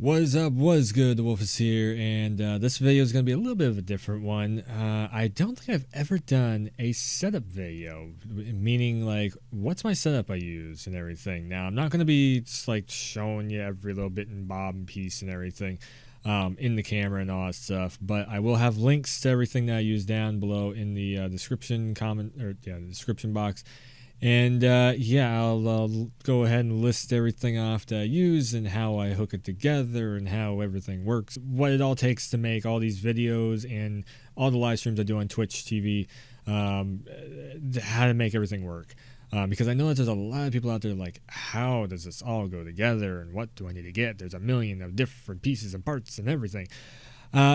What's up? What's good? The Wolf is here, and this video is going to be a little bit of a different one. I don't think I've ever done a setup video, meaning like what's my setup I use and everything. Now, I'm not going to be just like showing you every little bit and bob and piece and everything in the camera and all that stuff, but I will have links to everything that I use down below in the description the description box. And I'll go ahead and list everything off that I use and how I hook it together and how everything works, what it all takes to make all these videos and all the live streams I do on Twitch TV, how to make everything work. Because I know that there's a lot of people out there like, how does this all go together and what do I need to get? There's a million of different pieces and parts and everything.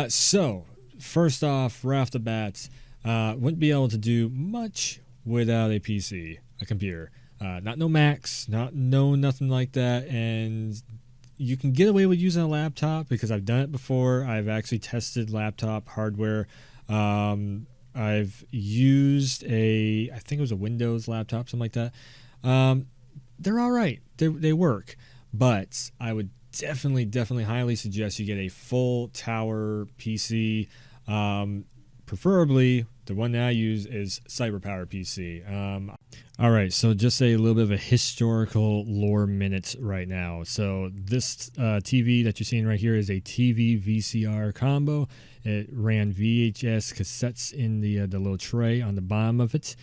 So first off, right off the bat, wouldn't be able to do much without a PC. A computer, not no Macs, nothing like that, and you can get away with using a laptop because I've done it before. I've actually tested laptop hardware. I've used I think it was a Windows laptop, something like that. They're all right. They work, but I would definitely highly suggest you get a full tower PC. Preferably, the one that I use is CyberPower PC. All right, so just a little bit of a historical lore minute right now. So this TV that you're seeing right here is a TV VCR combo. It ran VHS cassettes in the little tray on the bottom of it.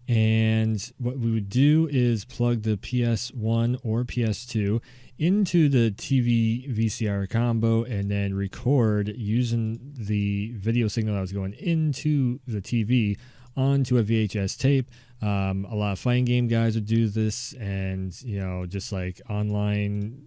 And what we would do is plug the PS1 or PS2 into the TV VCR combo and then record using the video signal that was going into the TV onto a VHS tape. A lot of fighting game guys would do this, and just like online,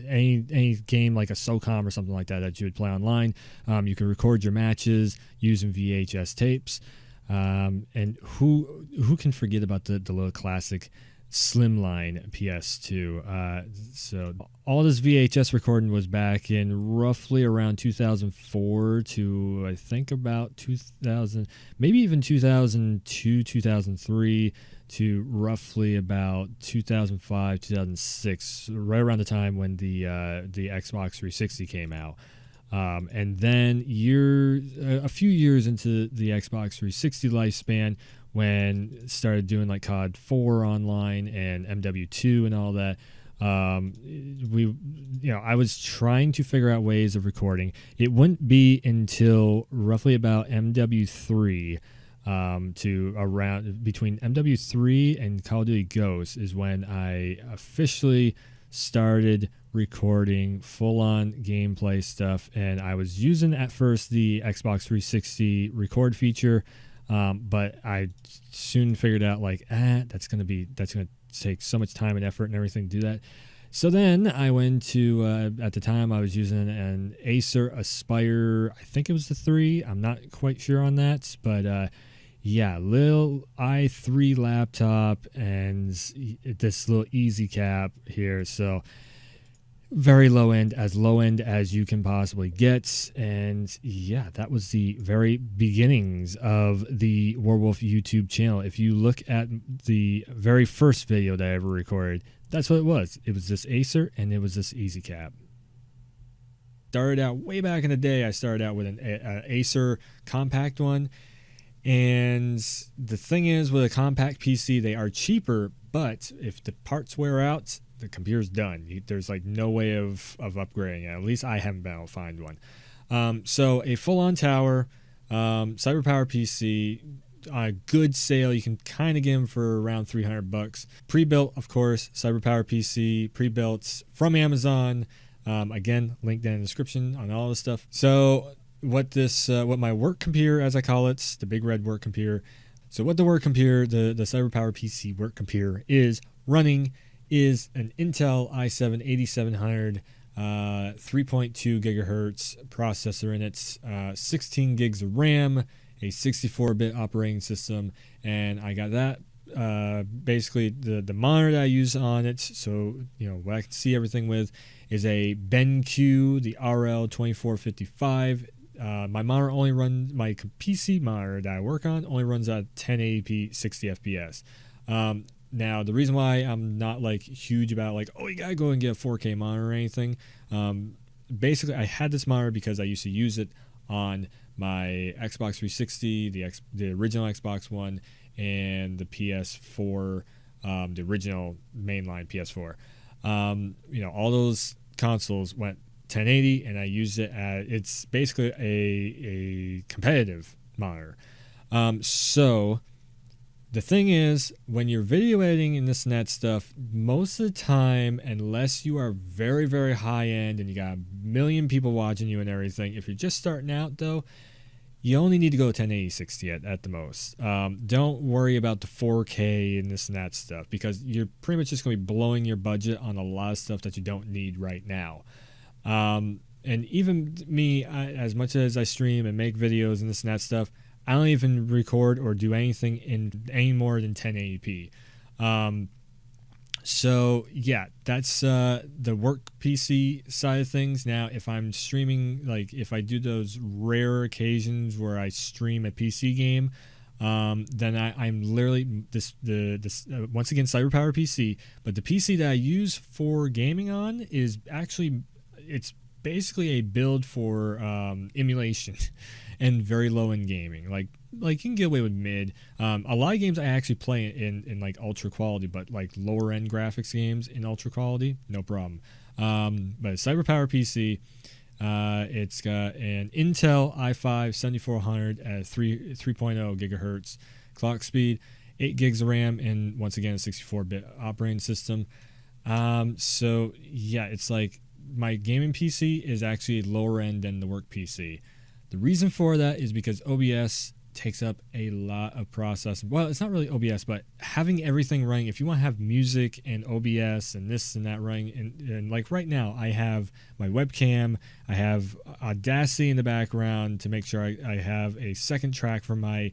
any game like a SOCOM or something like that you would play online, you can record your matches using VHS tapes. And who can forget about the little classic Slimline PS2? So all this VHS recording was back in roughly around 2004 to I think about 2000, maybe even 2002, 2003 to roughly about 2005, 2006, right around the time when the Xbox 360 came out. And then a few years into the Xbox 360 lifespan, when it started doing like COD 4 online and MW2 and all that, I was trying to figure out ways of recording. It wouldn't be until roughly about MW3 to around between MW3 and Call of Duty Ghosts is when I officially started recording full-on gameplay stuff. And I was using at first the Xbox 360 record feature, but I soon figured out like that's gonna take so much time and effort and everything to do that. So then I went to at the time I was using an Acer Aspire, I think it was the 3, I'm not quite sure on that, but little i3 laptop and this little easy cap here. So very low end as you can possibly get. And that was the very beginnings of the Warwolf YouTube channel. If you look at the very first video that I ever recorded, that's what it was. It was this Acer and it was this easy cap. Started out way back in the day. I started out with an Acer compact one. And the thing is, with a compact PC, they are cheaper, but if the parts wear out, the computer's done. There's like no way of upgrading it. At least I haven't been able to find one. So a full-on tower, CyberPower PC, on a good sale, you can kind of get them for around $300. Pre-built, of course, CyberPower PC, pre-built from Amazon. Again, link down in the description on all this stuff. So what my work computer, as I call it, the big red work computer. So what the work computer, the CyberPower PC work computer is running is an Intel i7 8700 3.2 gigahertz processor in it, 16 gigs of RAM, a 64-bit operating system, and I got that. Basically, the monitor that I use on it, so what I can see everything with, is a BenQ, the RL2455. My monitor only runs, my PC monitor that I work on only runs at 1080p 60 FPS. Now, the reason why I'm not like huge about like, oh, you gotta go and get a 4K monitor or anything, basically I had this monitor because I used to use it on my Xbox 360, the original Xbox One, and the PS4, the original mainline PS4. All those consoles went 1080, and I used it as it's basically a competitive monitor. So the thing is, when you're video editing and this and that stuff, most of the time, unless you are very, very high end and you got a million people watching you and everything, if you're just starting out though, you only need to go 1080 60 at the most. Don't worry about the 4K and this and that stuff, because you're pretty much just going to be blowing your budget on a lot of stuff that you don't need right now. And even me, as much as I stream and make videos and this and that stuff, I don't even record or do anything in any more than 1080p. So yeah, that's the work PC side of things. Now, if I'm streaming, like if I do those rare occasions where I stream a PC game, then I'm literally this once again CyberPower PC. But the PC that I use for gaming on is actually, it's basically a build for emulation and very low end gaming. Like you can get away with mid. A lot of games I actually play in like ultra quality, but like lower end graphics games in ultra quality, no problem. But CyberPower PC, it's got an Intel i5 7400 at 3.0 gigahertz clock speed, 8 gigs of RAM, and once again a 64-bit operating system. So yeah, it's like my gaming PC is actually lower end than the work PC. The reason for that is because OBS takes up a lot of processing. Well, it's not really OBS, but having everything running. If you want to have music and OBS and this and that running, and like right now, I have my webcam, I have Audacity in the background to make sure I have a second track for my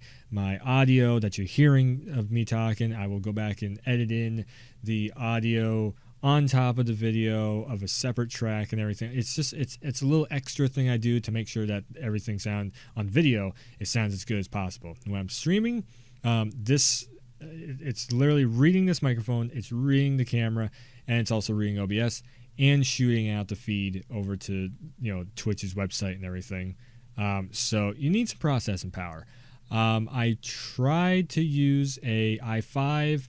audio that you're hearing of me talking. I will go back and edit in the audio on top of the video of a separate track and everything. It's just it's a little extra thing I do to make sure that everything sound on video, it sounds as good as possible. When I'm streaming, it's literally reading this microphone, it's reading the camera, and it's also reading OBS and shooting out the feed over to Twitch's website and everything. So you need some processing power. I tried to use a i5,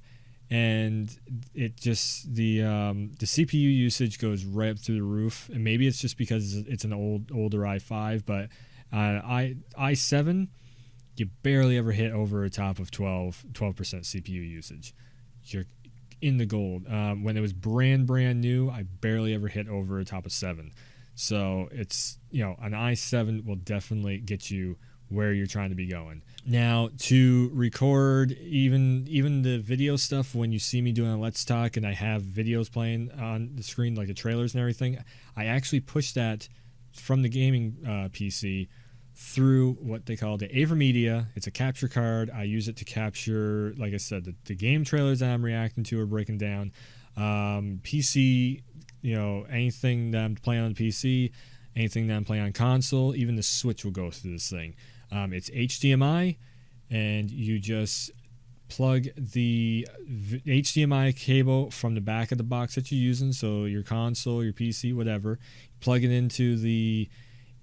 and it just the CPU usage goes right up through the roof. And maybe it's just because it's an older i5, but i7, you barely ever hit over a top of 12% CPU usage. You're in the gold. When it was brand new, I barely ever hit over a top of 7. So it's an i7 will definitely get you where you're trying to be going. Now, to record even the video stuff, when you see me doing a Let's Talk and I have videos playing on the screen, like the trailers and everything, I actually push that from the gaming PC through what they call the AverMedia. It's a capture card. I use it to capture, like I said, the game trailers that I'm reacting to or breaking down. PC, anything that I'm playing on the PC, anything that I'm playing on console, even the Switch will go through this thing. It's HDMI, and you just plug the HDMI cable from the back of the box that you're using, so your console, your PC, whatever, plug it into the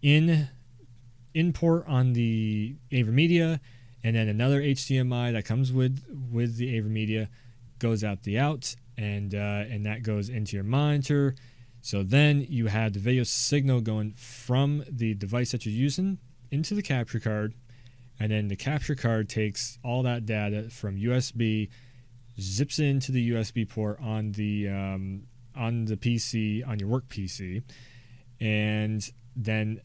in port on the AverMedia, and then another HDMI that comes with the AverMedia goes out the out, and that goes into your monitor. So then you have the video signal going from the device that you're using into the capture card, and then the capture card takes all that data from USB, zips it into the USB port on the PC, on your work PC, and then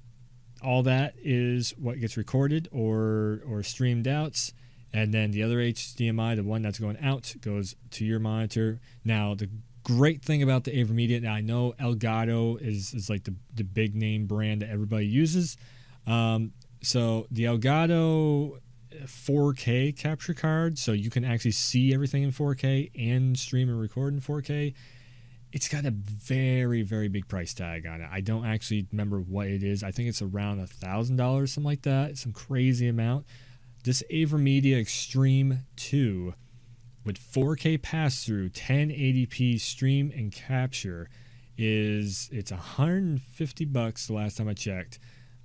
all that is what gets recorded or streamed out, and then the other HDMI, the one that's going out, goes to your monitor. Now, the great thing about the AverMedia, now I know Elgato is like the big name brand that everybody uses. So the Elgato 4K capture card, so you can actually see everything in 4K and stream and record in 4K. It's got a very, very big price tag on it. I don't actually remember what it is. I think it's around $1,000, something like that. It's some crazy amount. This AverMedia Extreme 2 with 4K pass-through, 1080p stream and capture it's $150 the last time I checked,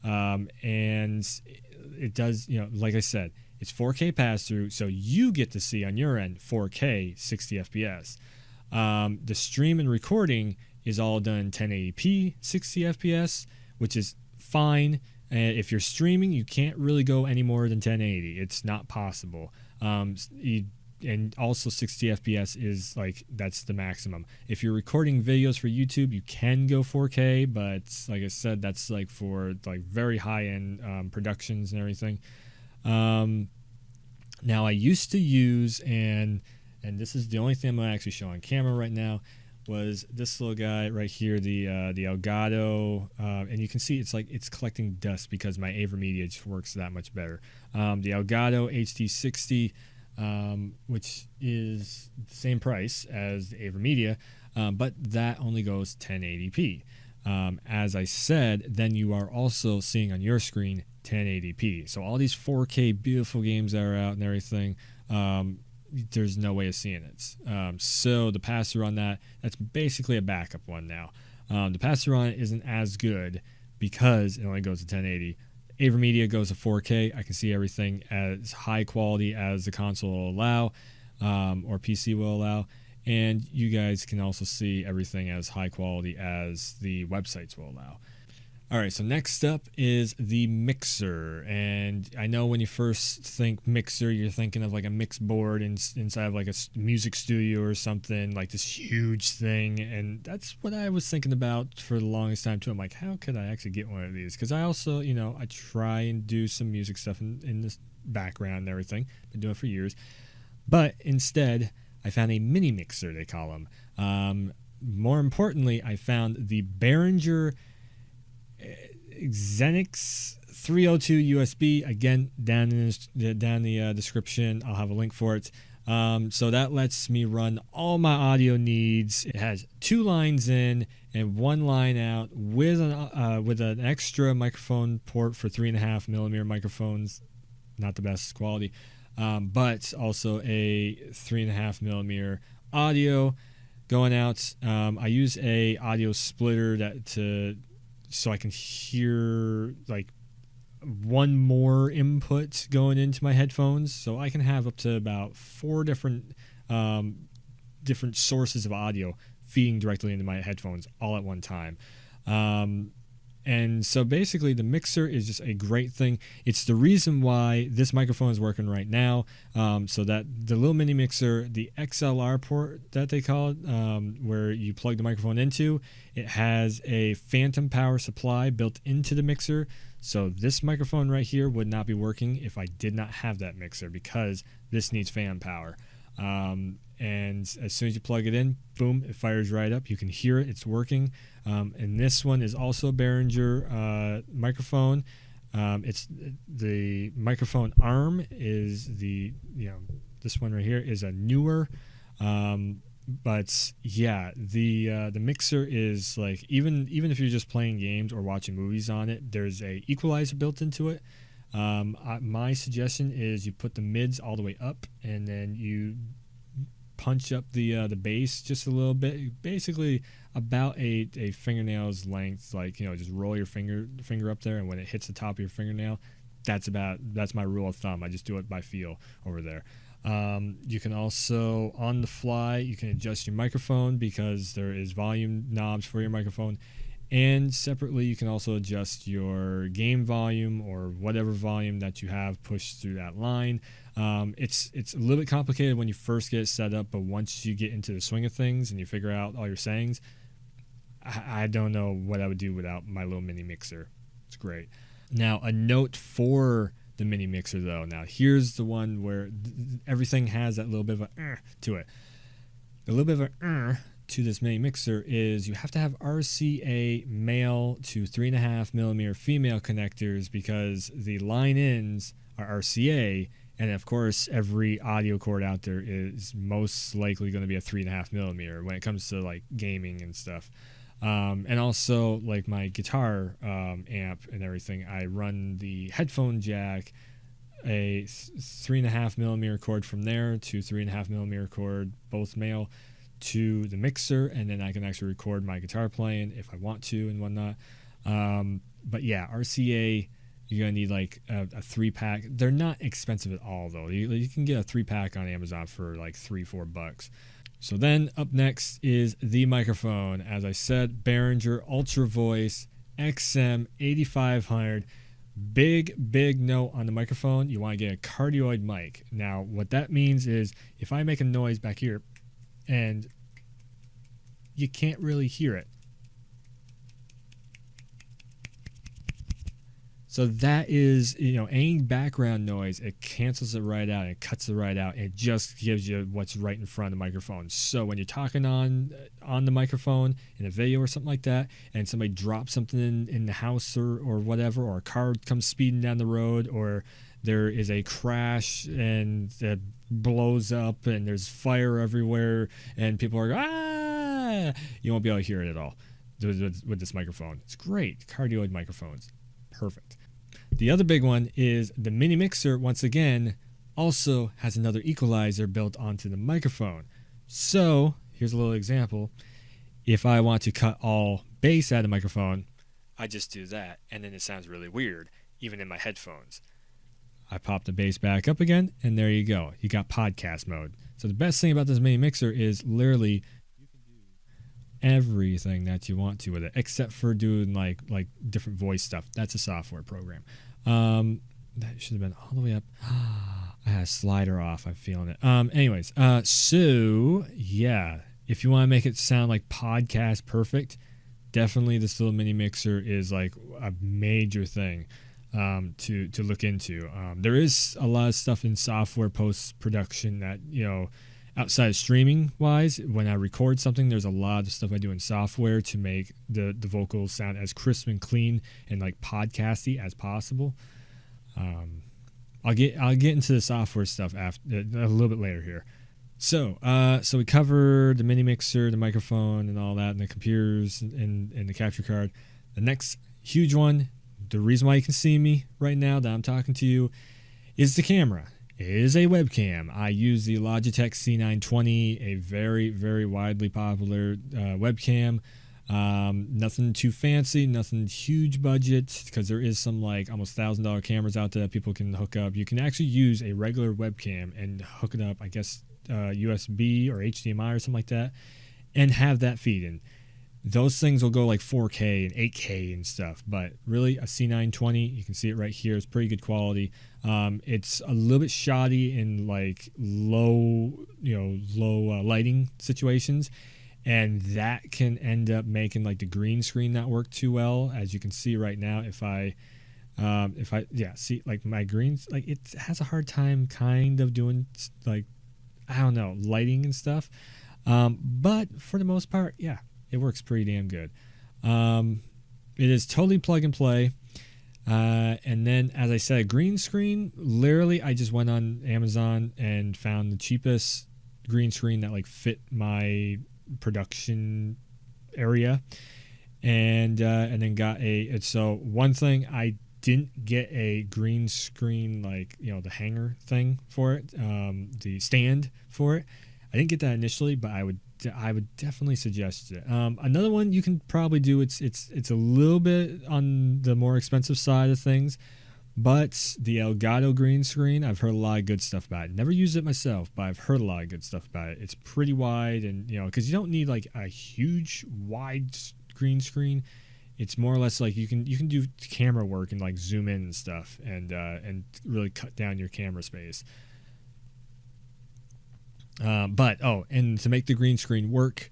and it does, like I said, it's 4K pass through, so you get to see on your end 4K 60 FPS. The stream and recording is all done 1080p 60 FPS, which is fine. If you're streaming, you can't really go any more than 1080. It's not possible. And also 60 FPS is like, that's the maximum. If you're recording videos for YouTube, you can go 4K, but like I said, that's like for like very high-end productions and everything. Now I used to use, and this is the only thing I'm going to actually show on camera right now, was this little guy right here, the Elgato, and you can see it's collecting dust because my AverMedia just works that much better. The Elgato HD60, which is the same price as the AverMedia, but that only goes 1080p. As I said, then you are also seeing on your screen 1080p. So all these 4K beautiful games that are out and everything, there's no way of seeing it. So the pass-through on that's basically a backup one now. The pass-through on it isn't as good because it only goes to 1080. AverMedia goes to 4K. I can see everything as high quality as the console will allow, or PC will allow. And you guys can also see everything as high quality as the websites will allow. All right, so next up is the mixer. And I know when you first think mixer, you're thinking of like a mix board inside of like a music studio or something, like this huge thing. And that's what I was thinking about for the longest time too. I'm like, how could I actually get one of these? Because I also, I try and do some music stuff in this background and everything. Been doing it for years. But instead, I found a mini mixer, they call them. More importantly, I found the Behringer Xenix 302 USB. Again, down in the description, I'll have a link for it. So that lets me run all my audio needs. It has 2 lines in and 1 line out with an extra microphone port for 3.5mm microphones. Not the best quality, but also a 3.5mm audio going out. I use a audio splitter so I can hear like one more input going into my headphones, so I can have up to about 4 different sources of audio feeding directly into my headphones all at one time. And so basically the mixer is just a great thing. It's the reason why this microphone is working right now. So that the little mini mixer, the XLR port that they call it, where you plug the microphone into, it has a phantom power supply built into the mixer. So this microphone right here would not be working if I did not have that mixer, because this needs fan power. And as soon as you plug it in, boom, it fires right up. You can hear it. It's working. And this one is also a Behringer microphone. It's the microphone arm is this one right here is a newer. But yeah, the mixer is like, even if you're just playing games or watching movies on it, there's a equalizer built into it. My suggestion is you put the mids all the way up, and then you punch up the bass just a little bit, basically about a fingernail's length. Like, just roll your finger up there, and when it hits the top of your fingernail, that's my rule of thumb. I just do it by feel over there. You can also, on the fly, you can adjust your microphone, because there is volume knobs for your microphone. And separately, you can also adjust your game volume or whatever volume that you have pushed through that line. It's a little bit complicated when you first get it set up, but once you get into the swing of things and you figure out all your settings, I don't know what I would do without my little mini mixer. It's great. Now, a note for the mini mixer, though. Now, here's the one where everything has that little bit of a to it. A little bit of a to this mini mixer is you have to have RCA male to 3.5mm female connectors, because the line ins are RCA, and of course every audio cord out there is most likely going to be a 3.5mm when it comes to like gaming and stuff. And also, like my guitar amp and everything, I run the headphone jack, a 3.5mm cord from there to 3.5mm cord, both male, to the mixer, and then I can actually record my guitar playing if I want to and whatnot. But yeah, RCA, you're gonna need like a 3-pack. They're not expensive at all though. You can get a 3-pack on Amazon for like $3-4. So then up next is the microphone. As I said, Behringer Ultra Voice XM8500. Big note on the microphone. You want to get a cardioid mic. Now, what that means is if I make a noise back here and you can't really hear it. So that is, any background noise, it cancels it right out. It cuts it right out. It just gives you what's right in front of the microphone. So when you're talking on the microphone in a video or something like that, and somebody drops something in the house or whatever, or a car comes speeding down the road, or there is a crash and it blows up and there's fire everywhere and people are you won't be able to hear it at all with this microphone. It's great. Cardioid microphones. Perfect. The other big one is the mini mixer, once again, also has another equalizer built onto the microphone. So here's a little example. If I want to cut all bass out of the microphone, I just do that, and then it sounds really weird, even in my headphones. I pop the bass back up again, and there you go. You got podcast mode. So the best thing about this mini mixer is literally you can do everything that you want to with it, except for doing like different voice stuff. That's a software program. That should have been all the way up. I had a slider off. I'm feeling it. Anyways, so yeah, if you want to make it sound like podcast perfect, definitely this little mini mixer is like a major thing to look into. There is a lot of stuff in software post-production that, outside of streaming wise, when I record something, there's a lot of stuff I do in software to make the vocals sound as crisp and clean and like podcasty as possible. I'll get into the software stuff after a little bit later here. So we covered the mini mixer, the microphone, and all that, and the computers and the capture card. The next huge one, the reason why you can see me right now that I'm talking to you, is the camera. It is a webcam. I use the Logitech C920, a very, very widely popular webcam. Nothing too fancy, nothing huge budget, because there is some like almost $1,000 cameras out there that people can hook up. You can actually use a regular webcam and hook it up, I guess, USB or HDMI or something like that, and have that feed in. Those things will go like 4K and 8K and stuff, but really a C920, you can see it right here, it's pretty good quality. It's a little bit shoddy in like low lighting situations, and that can end up making like the green screen not work too well. As you can see right now, if I see like my greens, like it has a hard time kind of doing like, I don't know, lighting and stuff. But for the most part, yeah, it works pretty damn good. It is totally plug and play. And then, as I said, green screen, literally I just went on Amazon and found the cheapest green screen that like fit my production area, and then got so one thing, I didn't get a green screen, like, the hanger thing for it, the stand for it. I didn't get that initially, but I would definitely suggest it. Another one you can probably do, it's a little bit on the more expensive side of things, but the Elgato green screen, I've heard a lot of good stuff about it. Never used it myself, but I've heard a lot of good stuff about it. It's pretty wide, and because you don't need like a huge wide green screen. It's more or less like you can do camera work and like zoom in and stuff, and really cut down your camera space. And to make the green screen work,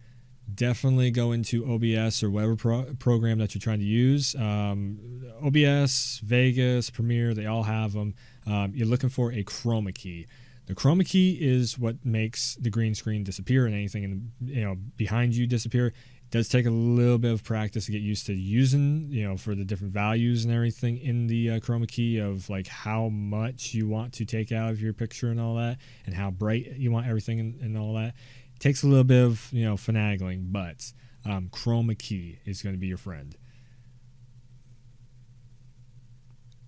definitely go into OBS or whatever program that you're trying to use. OBS, Vegas, Premiere, they all have them. You're looking for a chroma key. The chroma key is what makes the green screen disappear and anything behind you disappear. It does take a little bit of practice to get used to using, for the different values and everything in the chroma key, of like how much you want to take out of your picture and all that, and how bright you want everything and all that. It takes a little bit of finagling, but chroma key is going to be your friend.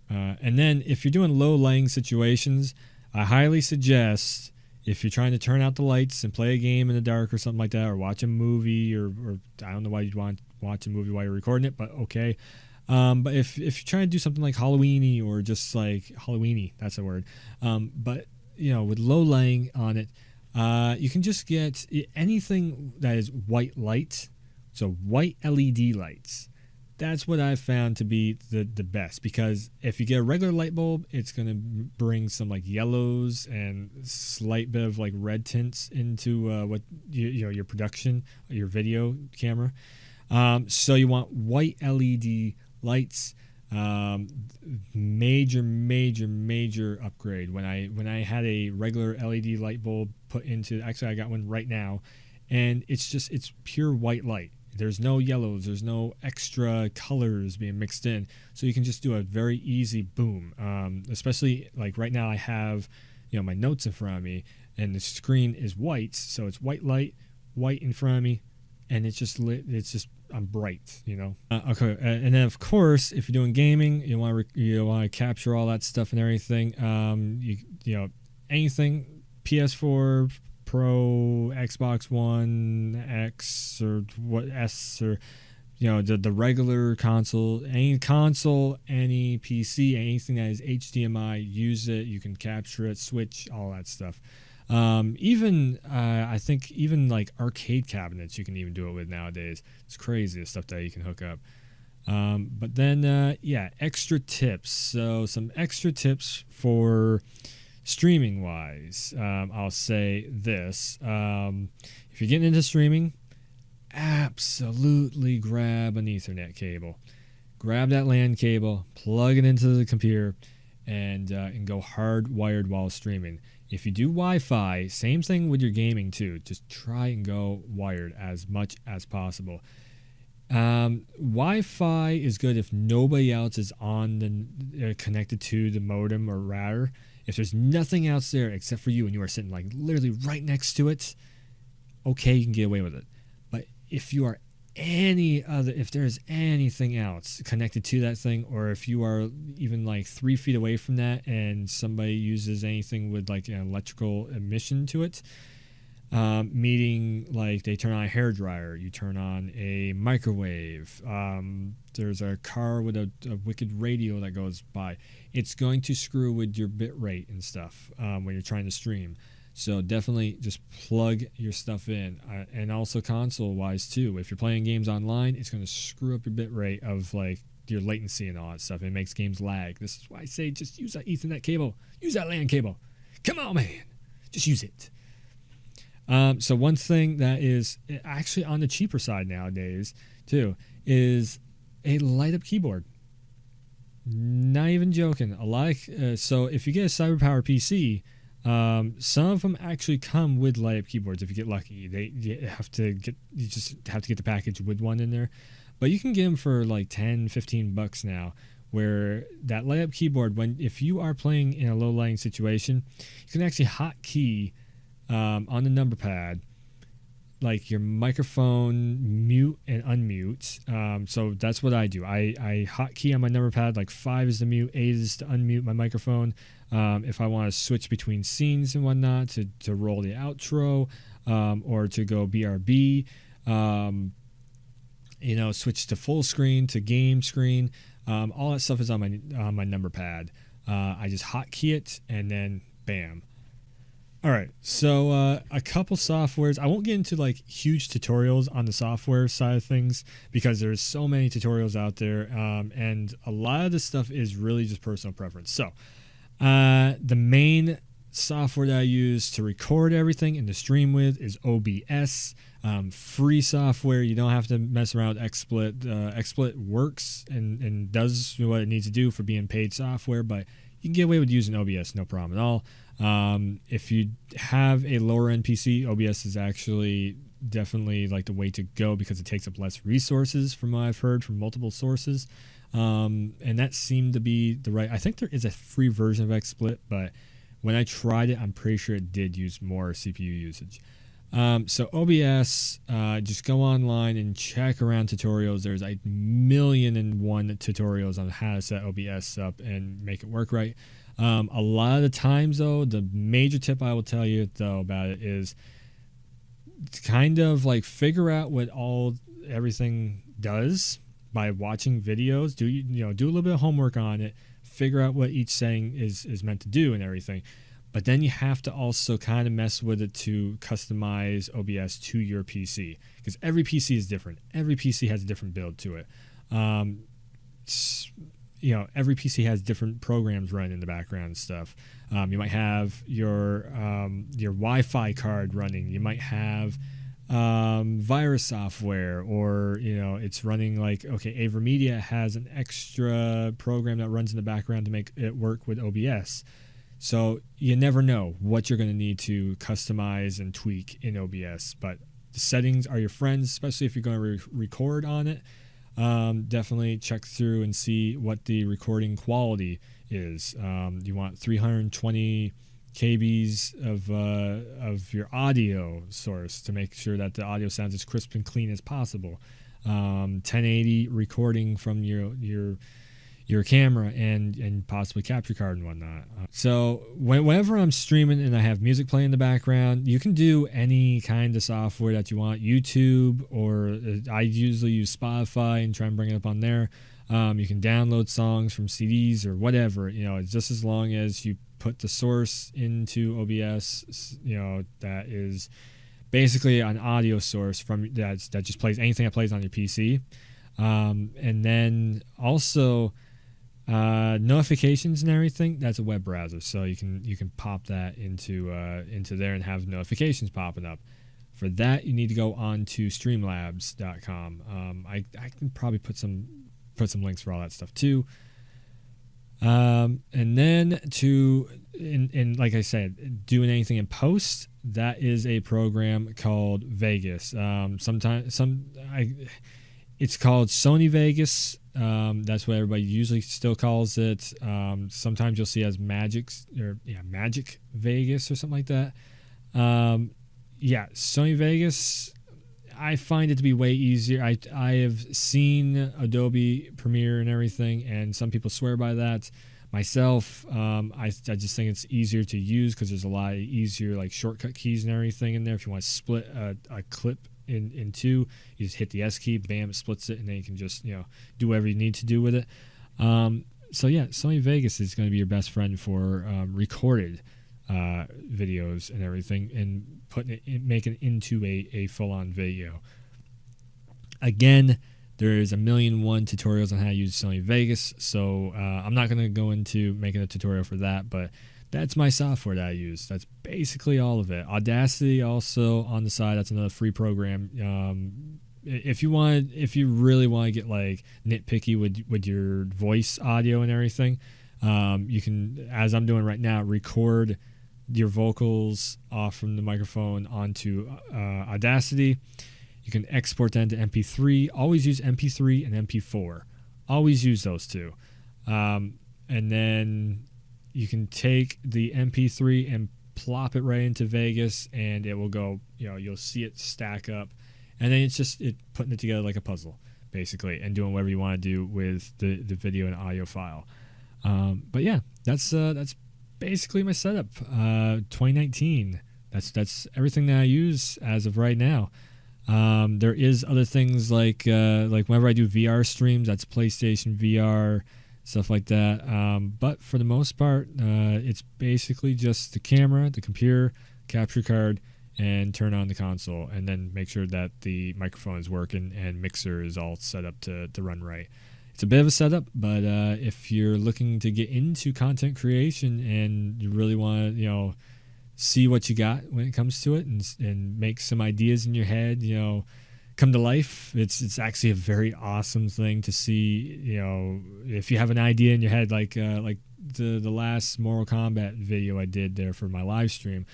And then if you're doing low lighting situations, I highly suggest, if you're trying to turn out the lights and play a game in the dark or something like that, or watch a movie, or I don't know why you'd want to watch a movie while you're recording it, but okay. But if you're trying to do something like Halloweeny, or just like Halloweeny, that's a word. But with low lighting on it, you can just get anything that is white light, so white LED lights. That's what I've found to be the best, because if you get a regular light bulb, it's going to bring some like yellows and slight bit of like red tints into what your production, your video camera. So you want white LED lights. Major upgrade. When I had a regular LED light bulb put into, actually I got one right now, and it's pure white light. There's no yellows, there's no extra colors being mixed in, so you can just do a very easy boom. Especially like right now I have my notes in front of me, and the screen is white, so it's white light, white in front of me, and it's just lit. I'm bright, Okay, and then of course, if you're doing gaming, you want to capture all that stuff and everything. Anything PS4 Pro, Xbox One X, or what S, or the regular console, any PC, anything that is HDMI, use it. You can capture it, Switch, all that stuff. I think even like arcade cabinets, you can even do it with nowadays. It's crazy the stuff that you can hook up. But then extra tips. So some extra tips for streaming wise. I'll say this: if you're getting into streaming, absolutely grab an Ethernet cable. Grab that LAN cable, plug it into the computer, and go hardwired while streaming. If you do Wi-Fi, same thing with your gaming too. Just try and go wired as much as possible. Wi-Fi is good if nobody else is on connected to the modem or router. If there's nothing else there except for you, and you are sitting like literally right next to it, okay, you can get away with it. But if you are if there's anything else connected to that thing, or if you are even like 3 feet away from that and somebody uses anything with like an electrical emission to it, meaning like they turn on a hairdryer, you turn on a microwave, there's a car with a wicked radio that goes by, it's going to screw with your bit rate and stuff when you're trying to stream. So definitely just plug your stuff in, and also console wise too. If you're playing games online, it's going to screw up your bit rate of like your latency and all that stuff. It makes games lag. This is why I say just use that Ethernet cable, use that LAN cable. Come on, man, just use it. So one thing that is actually on the cheaper side nowadays too is a light up keyboard. Not even joking. So if you get a CyberPower PC. Some of them actually come with light up keyboards. If you get lucky, you just have to get the package with one in there, but you can get them for like $10-15 now, where that light up keyboard, if you are playing in a low lighting situation, you can actually hotkey on the number pad like your microphone mute and unmute. So that's what I do. I hotkey on my number pad, like 5 is the mute, 8 is to unmute my microphone. If I want to switch between scenes and whatnot to roll the outro, or to go BRB, switch to full screen, to game screen, all that stuff is on my number pad. I just hotkey it and then bam. All right, so a couple softwares. I won't get into like huge tutorials on the software side of things because there's so many tutorials out there, and a lot of this stuff is really just personal preference. So the main software that I use to record everything and to stream with is OBS. Free software. You don't have to mess around with XSplit. XSplit works and does what it needs to do for being paid software, but you can get away with using OBS, no problem at all. If you have a lower end PC, OBS is actually definitely like the way to go because it takes up less resources from what I've heard from multiple sources. And that seemed to be the right. I think there is a free version of XSplit, but when I tried it, I'm pretty sure it did use more CPU usage. So OBS, just go online and check around tutorials. There's 1,000,001 tutorials on how to set OBS up and make it work right. A lot of the times, though, the major tip I will tell you though about it is to kind of like figure out what everything does by watching videos. Do a little bit of homework on it, figure out what each saying is meant to do and everything. But then you have to also kind of mess with it to customize OBS to your PC, because every PC is different. Every PC has a different build to it. Every PC has different programs running in the background and stuff. You might have your Wi-Fi card running. You might have virus software, or it's running like, okay, AverMedia has an extra program that runs in the background to make it work with OBS. So you never know what you're going to need to customize and tweak in OBS. But the settings are your friends, especially if you're going to record on it. Definitely check through and see what the recording quality is. You want 320 kbs of your audio source to make sure that the audio sounds as crisp and clean as possible. 1080 recording from your camera and possibly capture card and whatnot. So whenever I'm streaming and I have music playing in the background, you can do any kind of software that you want. YouTube, or I usually use Spotify and try and bring it up on there. You can download songs from CDs or whatever. It's just as long as you put the source into OBS. That is basically an audio source from that just plays anything that plays on your PC. And then also notifications and everything, that's a web browser, so you can pop that into there and have notifications popping up. For that, you need to go on to streamlabs.com. I can probably put some links for all that stuff too. And then like I said, doing anything in post, that is a program called Vegas. It's called Sony Vegas. That's what everybody usually still calls it. Sometimes you'll see it as Magic Vegas or something like that. Sony Vegas, I find it to be way easier. I have seen Adobe Premiere and everything, and some people swear by that. Myself, I just think it's easier to use because there's a lot easier like shortcut keys and everything in there. If you want to split a clip in two, you just hit the S key, bam, it splits it, and then you can just do whatever you need to do with it. Sony Vegas is going to be your best friend for recorded videos and everything, and making it into a full-on video. Again, there's 1,000,001 tutorials on how to use Sony Vegas, so I'm not going to go into making a tutorial for that, but that's my software that I use. That's basically all of it. Audacity also on the side. That's another free program. If you really want to get like nitpicky with your voice audio and everything, you can, as I'm doing right now, record your vocals off from the microphone onto Audacity. You can export that into MP3. Always use MP3 and MP4. Always use those two. And then you can take the MP3 and plop it right into Vegas, and it will go, you'll see it stack up. And then it's just putting it together like a puzzle, basically, and doing whatever you want to do with the video and audio file. But yeah, that's basically my setup. 2019. That's everything that I use as of right now. There is other things like whenever I do VR streams, that's PlayStation VR, stuff like that. But for the most part, it's basically just the camera, the computer, capture card, and turn on the console, and then make sure that the microphone is working and mixer is all set up to run right. It's a bit of a setup, but if you're looking to get into content creation and you really want to, see what you got when it comes to it, and make some ideas in your head, come to life, it's actually a very awesome thing to see. If you have an idea in your head, like the last Mortal Kombat video I did there for my live stream,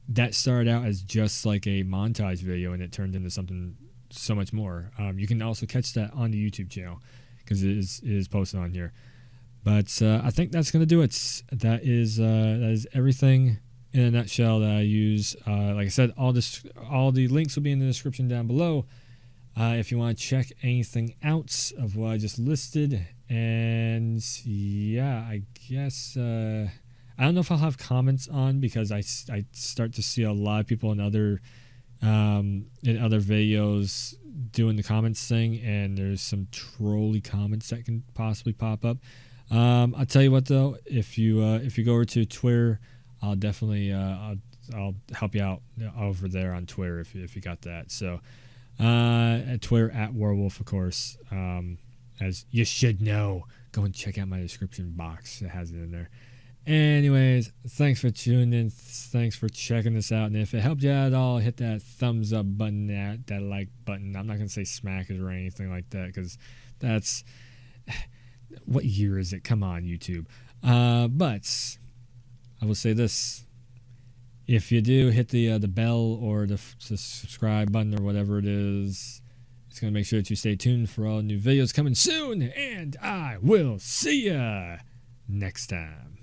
that started out as just like a montage video, and it turned into something so much more. You can also catch that on the YouTube channel because it is posted on here. But I think that's going to do it. That is everything in a nutshell that I use. Like I said, all the links will be in the description down below. if you want to check anything out of what I just listed. And yeah, I guess I don't know if I'll have comments on, because I start to see a lot of people in other videos doing the comments thing, and there's some trolly comments that can possibly pop up. I'll tell you what though, if you go over to Twitter, I'll definitely I'll help you out over there on Twitter if you got that. So at Twitter at Werewolf, of course, as you should know. Go and check out my description box; it has it in there. Anyways, thanks for tuning in. Thanks for checking this out. And if it helped you out at all, hit that thumbs up button, that like button. I'm not going to say smack it or anything like that, because that's... What year is it? Come on, YouTube. But I will say this. If you do hit the bell or the subscribe button or whatever it is, it's going to make sure that you stay tuned for all new videos coming soon. And I will see ya next time.